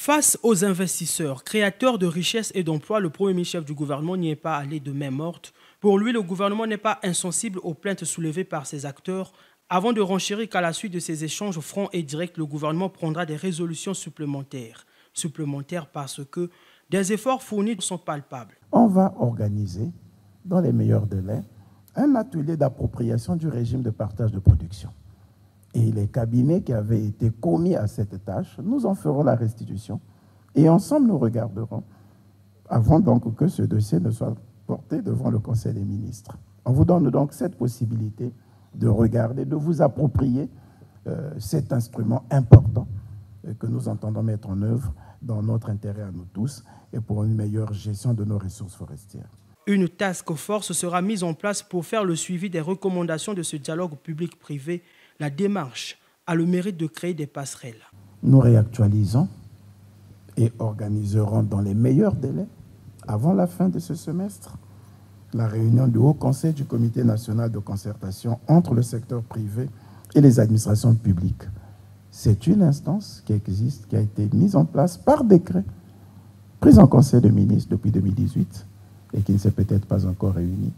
Face aux investisseurs, créateurs de richesses et d'emplois, le premier ministre-chef du gouvernement n'y est pas allé de main morte. Pour lui, le gouvernement n'est pas insensible aux plaintes soulevées par ces acteurs. Avant de renchérir qu'à la suite de ces échanges francs et directs, le gouvernement prendra des résolutions supplémentaires. Supplémentaires parce que des efforts fournis sont palpables. On va organiser, dans les meilleurs délais, un atelier d'appropriation du régime de partage de production. Et les cabinets qui avaient été commis à cette tâche, nous en ferons la restitution. Et ensemble, nous regarderons, avant donc que ce dossier ne soit porté devant le Conseil des ministres. On vous donne donc cette possibilité de regarder, de vous approprier cet instrument important que nous entendons mettre en œuvre dans notre intérêt à nous tous et pour une meilleure gestion de nos ressources forestières. Une task force sera mise en place pour faire le suivi des recommandations de ce dialogue public-privé. La démarche a le mérite de créer des passerelles. Nous réactualisons et organiserons dans les meilleurs délais, avant la fin de ce semestre, la réunion du Haut Conseil du Comité national de concertation entre le secteur privé et les administrations publiques. C'est une instance qui existe, qui a été mise en place par décret, prise en Conseil des ministres depuis 2018 et qui ne s'est peut-être pas encore réunie.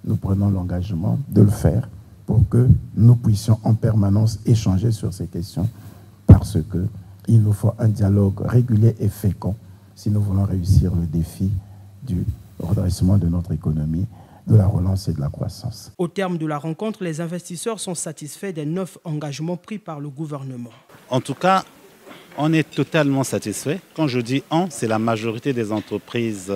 Nous prenons l'engagement de le faire pour que nous puissions en permanence échanger sur ces questions parce qu'il nous faut un dialogue régulier et fécond si nous voulons réussir le défi du redressement de notre économie, de la relance et de la croissance. Au terme de la rencontre, les investisseurs sont satisfaits des 9 engagements pris par le gouvernement. En tout cas, on est totalement satisfait. Quand je dis « on », c'est la majorité des entreprises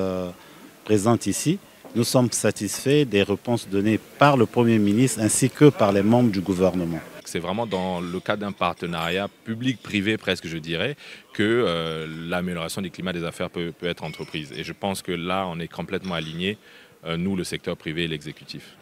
présentes ici. Nous sommes satisfaits des réponses données par le Premier ministre ainsi que par les membres du gouvernement. C'est vraiment dans le cadre d'un partenariat public-privé, presque je dirais, que l'amélioration du climat des affaires peut être entreprise. Et je pense que là, on est complètement alignés, nous, le secteur privé et l'exécutif.